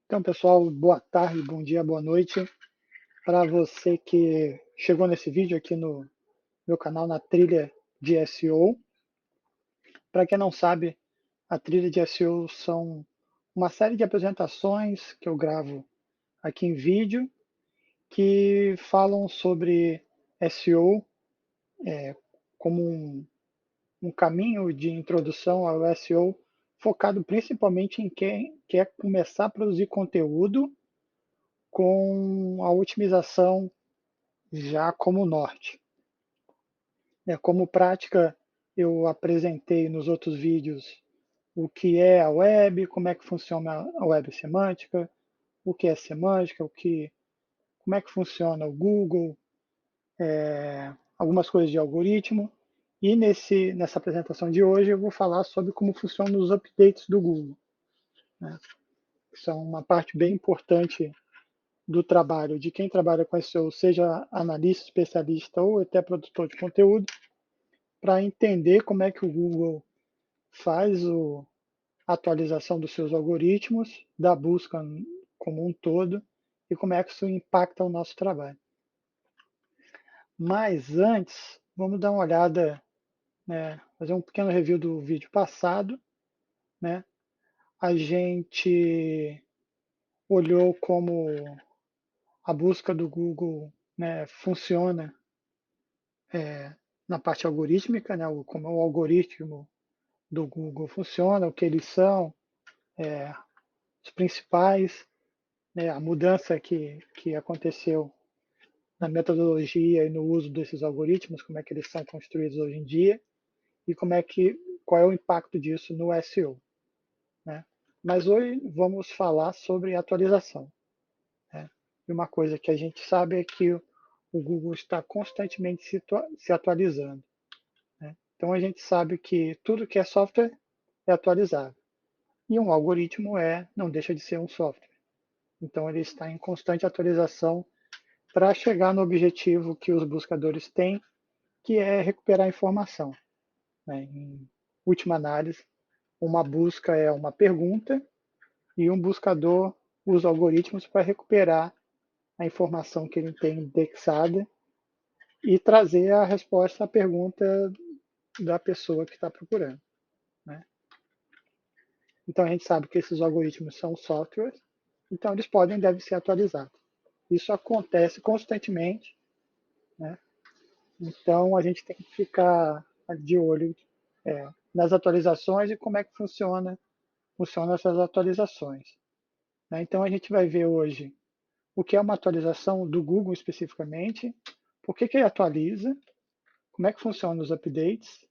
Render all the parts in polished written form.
Então, pessoal, boa tarde, bom dia, boa noite. Para você que chegou nesse vídeo aqui no meu canal na trilha de SEO. Para quem não sabe, a trilha de SEO são uma série de apresentações que eu gravo aqui em vídeo que falam sobre SEO como um caminho de introdução ao SEO focado principalmente em quem quer começar a produzir conteúdo com a otimização já como norte. Como prática, eu apresentei nos outros vídeos o que é a web, como é que funciona a web semântica, o que é semântica, como é que funciona o Google, algumas coisas de algoritmo. E nessa apresentação de hoje eu vou falar sobre como funcionam os updates do Google, né? Que são uma parte bem importante do trabalho de quem trabalha com SEO, seja analista, especialista ou até produtor de conteúdo, para entender como é que o Google faz a atualização dos seus algoritmos, da busca como um todo, e como é que isso impacta o nosso trabalho. Mas antes, vamos dar uma olhada, né, fazer um pequeno review do vídeo passado. Né? A gente olhou como a busca do Google, né, funciona na parte algorítmica, né, como o algoritmo do Google funciona, o que eles são, os principais, né, a mudança que aconteceu na metodologia e no uso desses algoritmos, como é que eles são construídos hoje em dia e qual é o impacto disso no SEO. Né? Mas hoje vamos falar sobre atualização. Né? E uma coisa que a gente sabe é que o Google está constantemente se atualizando. Né? Então a gente sabe que tudo que é software é atualizável. E um algoritmo não deixa de ser um software. Então ele está em constante atualização para chegar no objetivo que os buscadores têm, que é recuperar informação. Né? Em última análise, uma busca é uma pergunta e um buscador usa algoritmos para recuperar a informação que ele tem indexada e trazer a resposta à pergunta da pessoa que está procurando. Né? Então a gente sabe que esses algoritmos são softwares, então eles podem e devem ser atualizados. Isso acontece constantemente, né? Então a gente tem que ficar de olho nas atualizações e como é que funcionam essas atualizações. Né? Então a gente vai ver hoje o que é uma atualização do Google especificamente, por que ele atualiza, como é que funcionam os updates,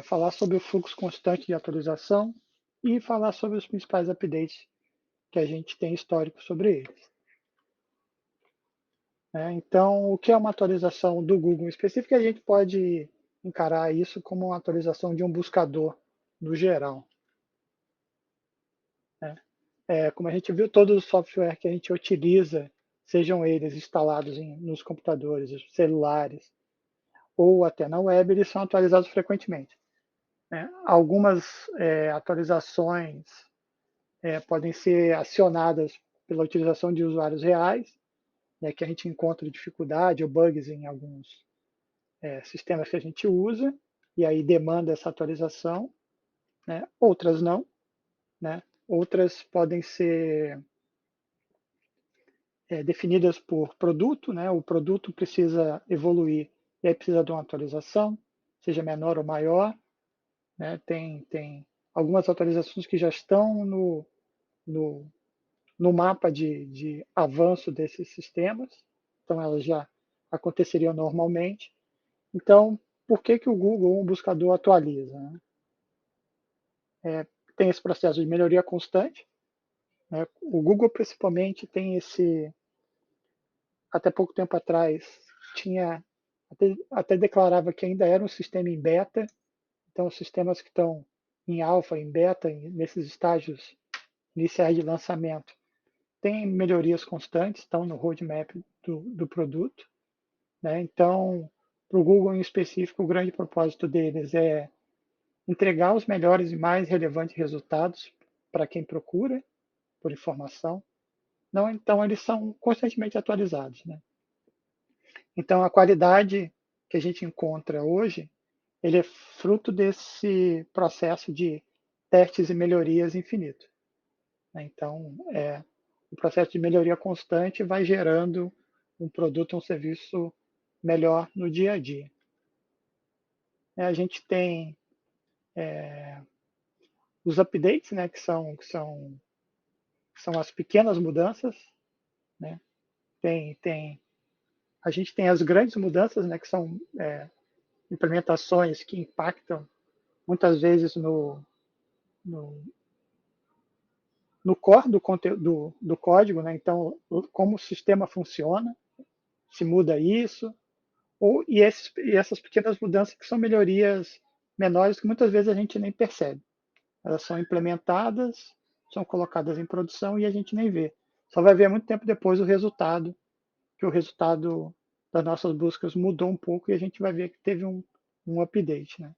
falar sobre o fluxo constante de atualização e falar sobre os principais updates que a gente tem histórico sobre eles. Então, o que é uma atualização do Google específica? A gente pode encarar isso como uma atualização de um buscador no geral. Né? Como a gente viu, todos os softwares que a gente utiliza, sejam eles instalados nos computadores, celulares ou até na web, eles são atualizados frequentemente. Né? Algumas atualizações podem ser acionadas pela utilização de usuários reais, né, que a gente encontra dificuldade ou bugs em alguns sistemas que a gente usa, e aí demanda essa atualização. Né? Outras não. Né? Outras podem ser definidas por produto, né? O produto precisa evoluir e aí precisa de uma atualização, seja menor ou maior. Né? Tem algumas atualizações que já estão no, no mapa de avanço desses sistemas, então elas já aconteceriam normalmente. Então, por que o Google, um buscador, atualiza? Né? Tem esse processo de melhoria constante. Né? O Google, principalmente, tem até pouco tempo atrás, tinha até declarava que ainda era um sistema em beta, então os sistemas que estão em alfa, em beta, nesses estágios iniciais de lançamento, têm melhorias constantes, estão no roadmap do produto. Né? Então, para o Google em específico, o grande propósito deles é entregar os melhores e mais relevantes resultados para quem procura, por informação. Não, então eles são constantemente atualizados, né? Então a qualidade que a gente encontra hoje, ele é fruto desse processo de testes e melhorias infinito, né? Então, o processo de melhoria constante vai gerando um produto, um serviço melhor no dia a dia. A gente tem os updates, né, que são as pequenas mudanças, né? A gente tem as grandes mudanças, né, que são implementações que impactam muitas vezes no, no core do, do código, né? Então, como o sistema funciona, se muda isso, e essas pequenas mudanças que são melhorias menores que muitas vezes a gente nem percebe. Elas são implementadas, são colocadas em produção e a gente nem vê. Só vai ver muito tempo depois o resultado, que o resultado das nossas buscas mudou um pouco e a gente vai ver que teve um update, né?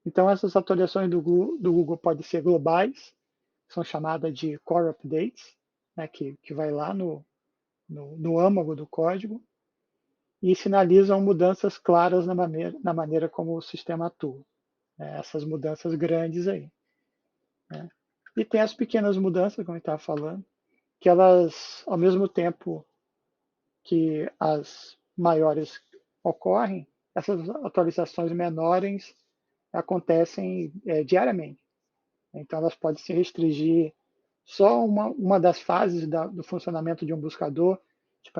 Então, essas atualizações do Google podem ser globais, são chamadas de core updates, né, que vai lá no âmago do código e sinalizam mudanças claras na maneira como o sistema atua, né, essas mudanças grandes aí, né? E tem as pequenas mudanças, como eu estava falando, que elas, ao mesmo tempo que as maiores ocorrem, essas atualizações menores acontecem diariamente. Então, elas podem se restringir só uma das fases do funcionamento de um buscador, tipo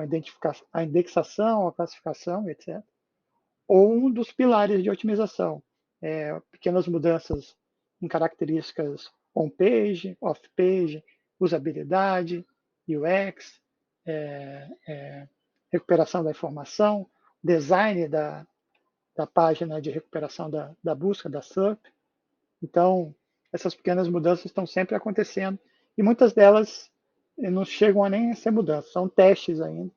a indexação, a classificação, etc. Ou um dos pilares de otimização, pequenas mudanças em características on-page, off-page, usabilidade, UX, recuperação da informação, design da página de recuperação da busca, da SERP. Então, essas pequenas mudanças estão sempre acontecendo e muitas delas não chegam a nem ser mudanças, são testes ainda,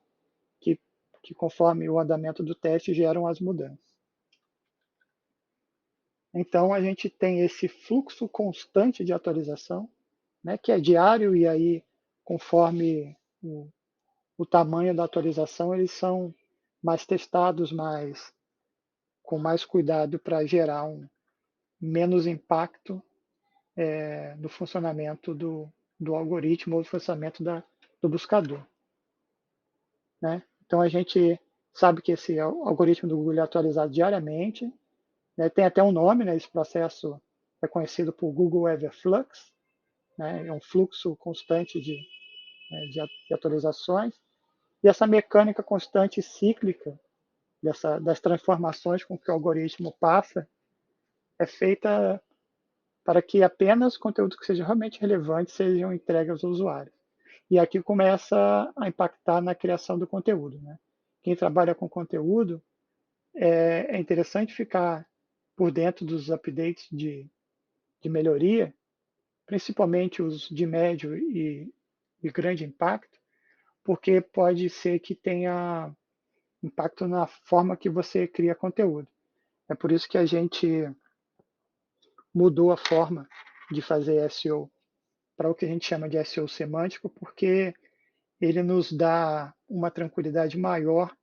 que, que conforme o andamento do teste geram as mudanças. Então, a gente tem esse fluxo constante de atualização, né, que é diário e aí, conforme o tamanho da atualização, eles são mais testados, com mais cuidado para gerar menos impacto no funcionamento do algoritmo ou do funcionamento do buscador, né? Então a gente sabe que esse algoritmo do Google é atualizado diariamente, né? Tem até um nome, né? Esse processo é conhecido por Google Everflux, né? É um fluxo constante de atualizações, e essa mecânica constante e cíclica das transformações com que o algoritmo passa é feita para que apenas conteúdos que sejam realmente relevantes sejam entregues aos usuários. E aqui começa a impactar na criação do conteúdo, né? Quem trabalha com conteúdo, é interessante ficar por dentro dos updates de melhoria, principalmente os de médio e grande impacto, porque pode ser que tenha impacto na forma que você cria conteúdo. É por isso que a gente mudou a forma de fazer SEO para o que a gente chama de SEO semântico, porque ele nos dá uma tranquilidade maior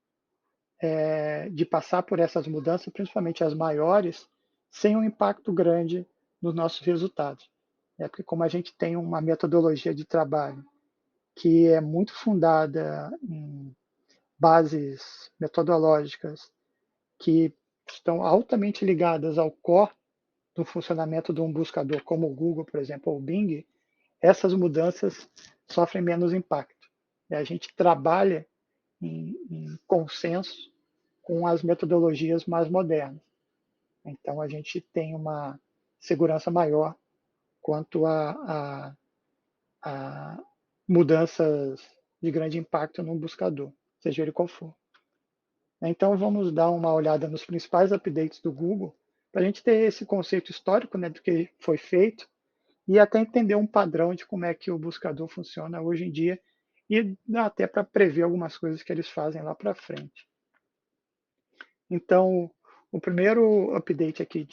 de passar por essas mudanças, principalmente as maiores, sem um impacto grande nos nossos resultados. Porque como a gente tem uma metodologia de trabalho que é muito fundada em bases metodológicas que estão altamente ligadas ao core do funcionamento de um buscador como o Google, por exemplo, ou o Bing, essas mudanças sofrem menos impacto. A gente trabalha em consenso com as metodologias mais modernas. Então, a gente tem uma segurança maior quanto a mudanças de grande impacto no buscador, seja ele qual for. Então, vamos dar uma olhada nos principais updates do Google, para a gente ter esse conceito histórico, né, do que foi feito, e até entender um padrão de como é que o buscador funciona hoje em dia, e dá até para prever algumas coisas que eles fazem lá para frente. Então, o primeiro update aqui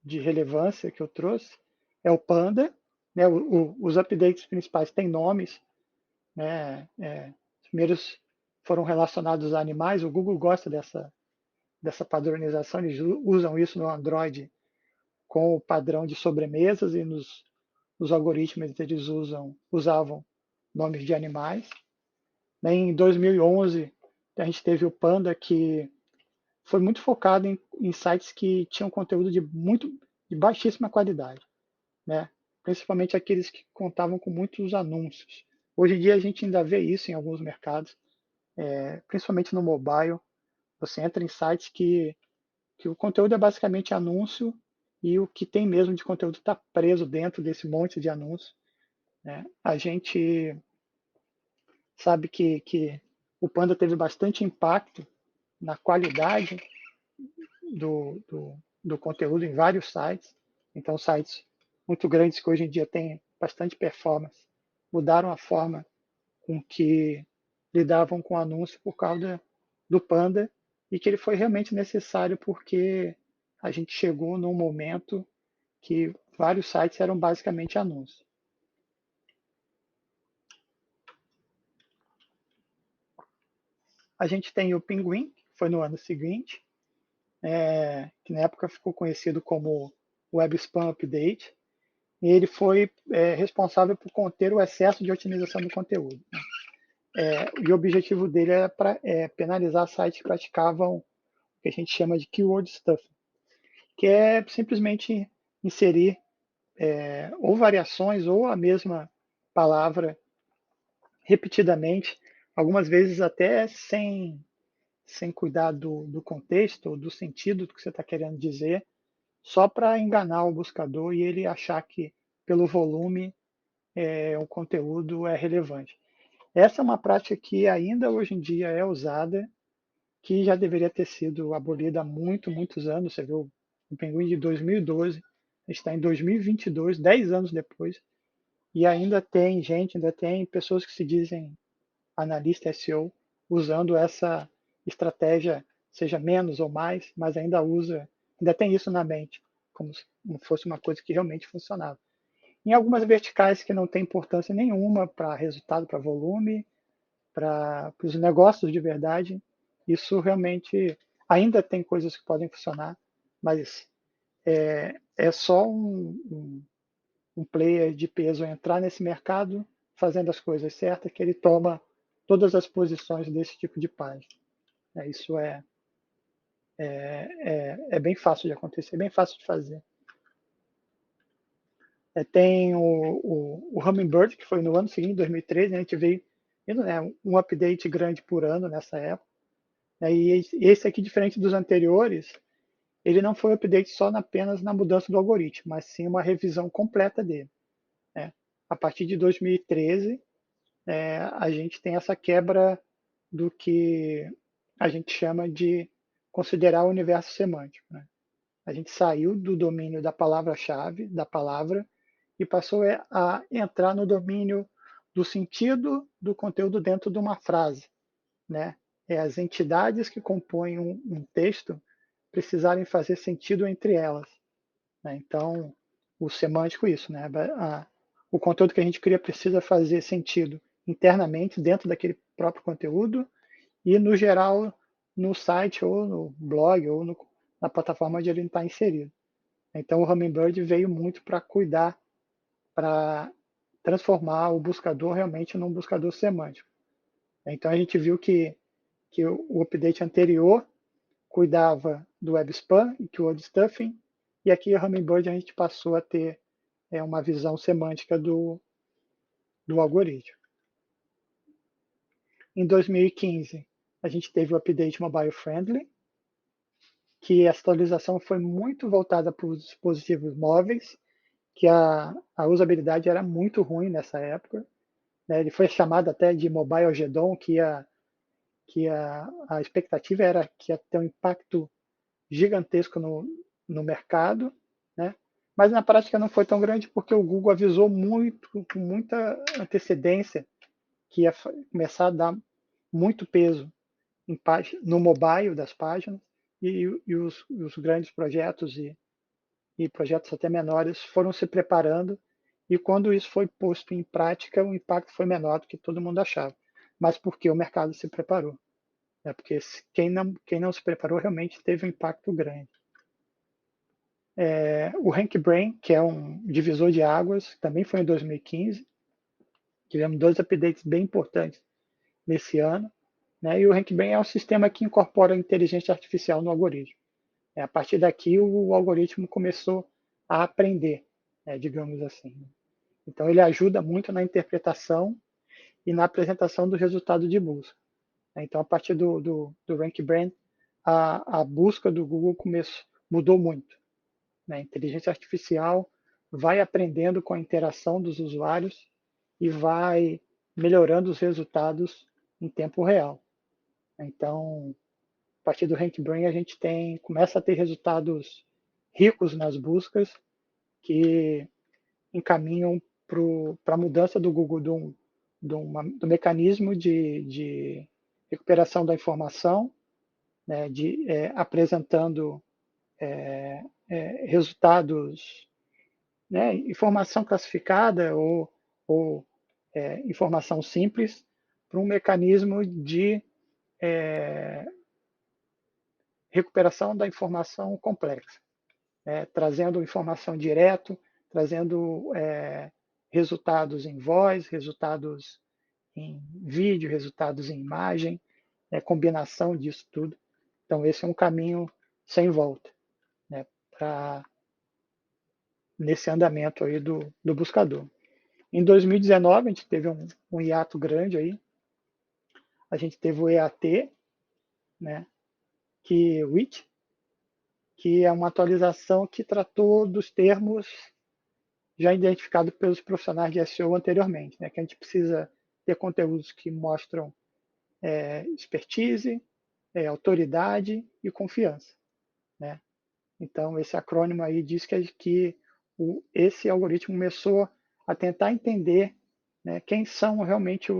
de relevância que eu trouxe é o Panda, né, os updates principais têm nomes, né, os primeiros foram relacionados a animais, o Google gosta dessa padronização, eles usam isso no Android com o padrão de sobremesas e nos algoritmos eles usavam nomes de animais. Em 2011, a gente teve o Panda, que foi muito focado em sites que tinham conteúdo de baixíssima qualidade, né? Principalmente aqueles que contavam com muitos anúncios. Hoje em dia a gente ainda vê isso em alguns mercados, principalmente no mobile. Você entra em sites que o conteúdo é basicamente anúncio e o que tem mesmo de conteúdo está preso dentro desse monte de anúncios, né? A gente sabe que o Panda teve bastante impacto na qualidade do conteúdo em vários sites. Então, sites muito grandes que hoje em dia têm bastante performance mudaram a forma com que lidavam com o anúncio por causa do Panda e que ele foi realmente necessário porque a gente chegou num momento que vários sites eram basicamente anúncios. A gente tem o Pinguim, que foi no ano seguinte, que na época ficou conhecido como Web Spam Update, e ele foi responsável por conter o excesso de otimização do conteúdo. E o objetivo dele era penalizar sites que praticavam o que a gente chama de keyword stuffing, que é simplesmente inserir ou variações ou a mesma palavra repetidamente, algumas vezes até sem cuidar do contexto ou do sentido do que você está querendo dizer, só para enganar o buscador e ele achar que pelo volume o conteúdo é relevante. Essa é uma prática que ainda hoje em dia é usada, que já deveria ter sido abolida há muitos anos. Você viu o Pinguim de 2012, a gente está em 2022, 10 anos depois, e ainda tem gente, ainda tem pessoas que se dizem analista SEO usando essa estratégia, seja menos ou mais, mas ainda tem isso na mente, como se fosse uma coisa que realmente funcionava. Em algumas verticais que não tem importância nenhuma para resultado, para volume, para os negócios de verdade, isso realmente ainda tem coisas que podem funcionar, mas é só um player de peso entrar nesse mercado fazendo as coisas certas que ele toma todas as posições desse tipo de página. Isso é bem fácil de acontecer, bem fácil de fazer. Tem o Hummingbird, que foi no ano seguinte, 2013, a gente veio um update grande por ano nessa época. E esse aqui, diferente dos anteriores, ele não foi update só apenas na mudança do algoritmo, mas sim uma revisão completa dele. A partir de 2013, a gente tem essa quebra do que a gente chama de considerar o universo semântico. A gente saiu do domínio da palavra-chave, da palavra, e passou a entrar no domínio do sentido do conteúdo dentro de uma frase. As entidades que compõem um texto precisarem fazer sentido entre elas. Então, o semântico, isso. O conteúdo que a gente cria precisa fazer sentido internamente, dentro daquele próprio conteúdo, e, no geral, no site, ou no blog, ou na plataforma onde ele está inserido. Então, o Hummingbird veio muito para cuidar, para transformar o buscador realmente num buscador semântico. Então, a gente viu que o update anterior cuidava do web spam e keyword stuffing, e aqui a Hummingbird a gente passou a ter uma visão semântica do algoritmo. Em 2015, a gente teve o update mobile friendly, que a atualização foi muito voltada para os dispositivos móveis, que a usabilidade era muito ruim nessa época. Ele foi chamado até de Mobile Gedon, que a expectativa era que ia ter um impacto gigantesco no mercado, né? Mas na prática não foi tão grande porque o Google avisou com muita antecedência, que ia começar a dar muito peso no mobile das páginas, e os grandes projetos e projetos até menores foram se preparando, e quando isso foi posto em prática, o impacto foi menor do que todo mundo achava, mas porque o mercado se preparou. Porque quem não se preparou realmente teve um impacto grande. O RankBrain, que é um divisor de águas, também foi em 2015. Tivemos 2 updates bem importantes nesse ano. Né? E o RankBrain é um sistema que incorpora inteligência artificial no algoritmo. A partir daqui, o algoritmo começou a aprender, digamos assim. Então, ele ajuda muito na interpretação e na apresentação do resultado de busca. Então, a partir do RankBrain, a busca do Google mudou muito. A inteligência artificial vai aprendendo com a interação dos usuários e vai melhorando os resultados em tempo real. Então, a partir do RankBrain, a gente começa a ter resultados ricos nas buscas que encaminham para a mudança do Google do mecanismo de recuperação da informação, né, apresentando resultados, né, informação classificada ou informação simples, para um mecanismo de recuperação da informação complexa, trazendo informação direto, trazendo resultados em voz, resultados em vídeo, resultados em imagem, combinação disso tudo. Então, esse é um caminho sem volta, né, nesse andamento aí do buscador. Em 2019, a gente teve um hiato grande aí. A gente teve o EAT, né, que é uma atualização que tratou dos termos já identificados pelos profissionais de SEO anteriormente, né, que a gente precisa ter conteúdos que mostram expertise, autoridade e confiança, né? Então, esse acrônimo aí diz que esse algoritmo começou a tentar entender, né, quem são realmente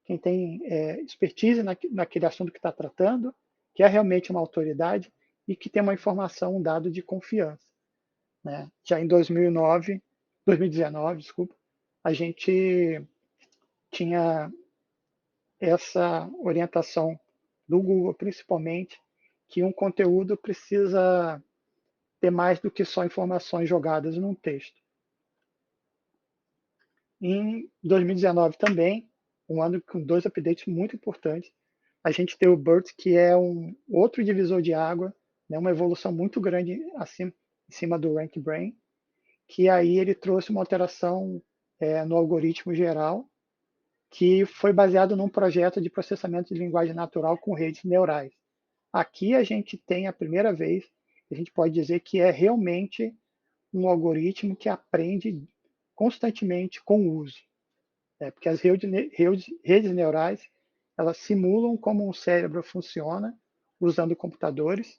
quem tem expertise naquele assunto que está tratando, que é realmente uma autoridade e que tem uma informação, um dado de confiança. Né? Já em 2019, desculpa, a gente tinha essa orientação do Google, principalmente, que um conteúdo precisa ter mais do que só informações jogadas num texto. Em 2019 também, um ano com 2 updates muito importantes, a gente tem o BERT, que é um outro divisor de água, né, uma evolução muito grande em cima do RankBrain, que aí ele trouxe uma alteração no algoritmo geral, que foi baseado num projeto de processamento de linguagem natural com redes neurais. Aqui a gente tem a primeira vez, a gente pode dizer que é realmente um algoritmo que aprende constantemente com o uso. Porque as redes neurais, elas simulam como um cérebro funciona usando computadores,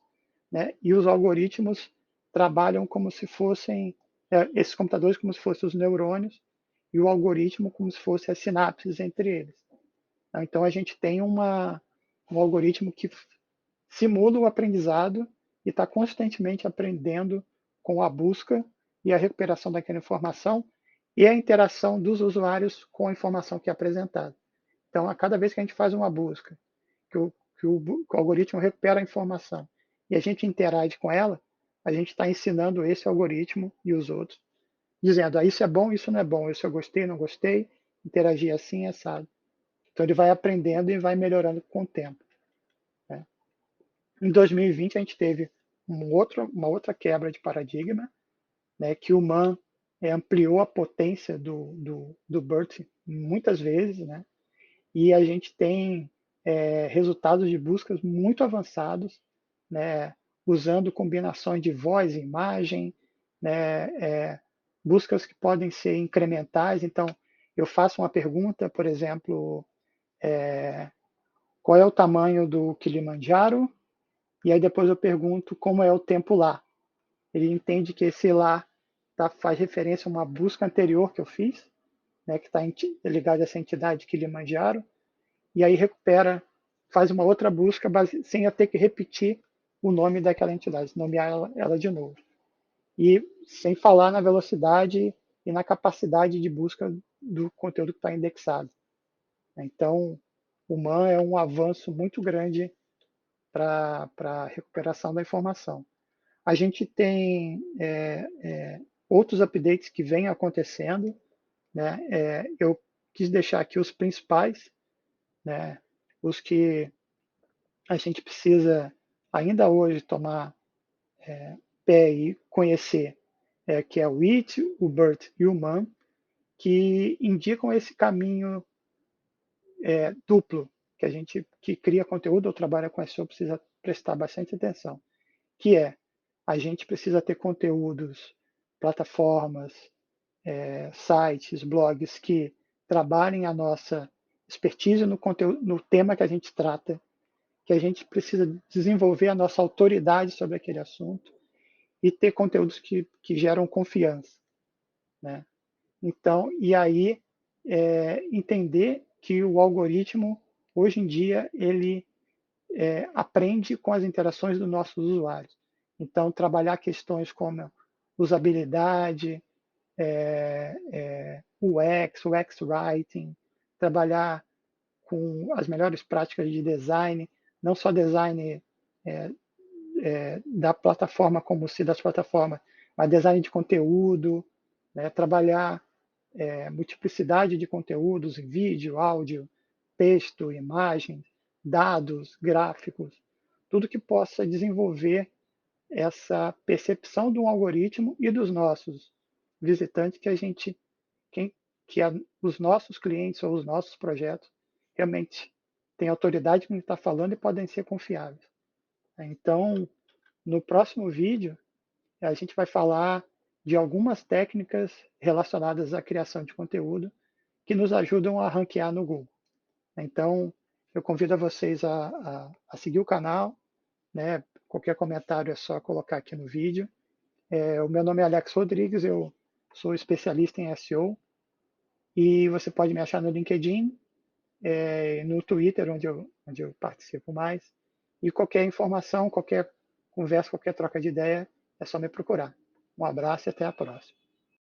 né? E os algoritmos trabalham como se fossem, esses computadores como se fossem os neurônios e o algoritmo como se fossem as sinapses entre eles. Então a gente tem um algoritmo que simula o aprendizado e está constantemente aprendendo com a busca e a recuperação daquela informação e a interação dos usuários com a informação que é apresentada. Então, a cada vez que a gente faz uma busca, que o algoritmo recupera a informação e a gente interage com ela, a gente está ensinando esse algoritmo e os outros, dizendo, isso é bom, isso não é bom, isso eu gostei, não gostei, interagir assim, assado. Então, ele vai aprendendo e vai melhorando com o tempo. Né? Em 2020, a gente teve uma outra quebra de paradigma, né, que o Man ampliou a potência do BERT muitas vezes, né, e a gente tem resultados de buscas muito avançados, né, usando combinações de voz e imagem, né, buscas que podem ser incrementais. Então, eu faço uma pergunta, por exemplo, qual é o tamanho do Kilimanjaro? E aí depois eu pergunto como é o tempo lá. Ele entende que esse lá faz referência a uma busca anterior que eu fiz, né, que está ligado a essa entidade Kilimanjaro, e aí recupera, faz uma outra busca sem eu ter que repetir o nome daquela entidade, nomear ela de novo. E sem falar na velocidade e na capacidade de busca do conteúdo que está indexado. Então, o MAN é um avanço muito grande para a recuperação da informação. A gente tem outros updates que vêm acontecendo, né? Eu quis deixar aqui os principais, né? Os que a gente precisa ainda hoje tomar pé e conhecer, que é o IT, o BERT e o MAN, que indicam esse caminho duplo, que a gente que cria conteúdo ou trabalha com SEO precisa prestar bastante atenção, que é a gente precisa ter conteúdos, plataformas, sites, blogs que trabalhem a nossa expertise no conteúdo, no tema que a gente trata, que a gente precisa desenvolver a nossa autoridade sobre aquele assunto e ter conteúdos que geram confiança, né? Então, e aí entender que o algoritmo hoje em dia ele aprende com as interações dos nossos usuários. Então, trabalhar questões como usabilidade, UX, UX Writing, trabalhar com as melhores práticas de design, não só design da plataforma como se das plataformas, mas design de conteúdo, né? Trabalhar multiplicidade de conteúdos em vídeo, áudio, texto, imagens, dados, gráficos, tudo que possa desenvolver essa percepção do algoritmo e dos nossos visitantes que a gente, os nossos clientes ou os nossos projetos realmente têm autoridade com o que está falando e podem ser confiáveis. Então, no próximo vídeo, a gente vai falar de algumas técnicas relacionadas à criação de conteúdo que nos ajudam a ranquear no Google. Então, eu convido a vocês a seguir o canal, né? Qualquer comentário é só colocar aqui no vídeo. O meu nome é Alex Rodrigues, eu sou especialista em SEO e você pode me achar no LinkedIn, no Twitter, onde eu participo mais. E qualquer informação, qualquer conversa, qualquer troca de ideia, é só me procurar. Um abraço e até a próxima.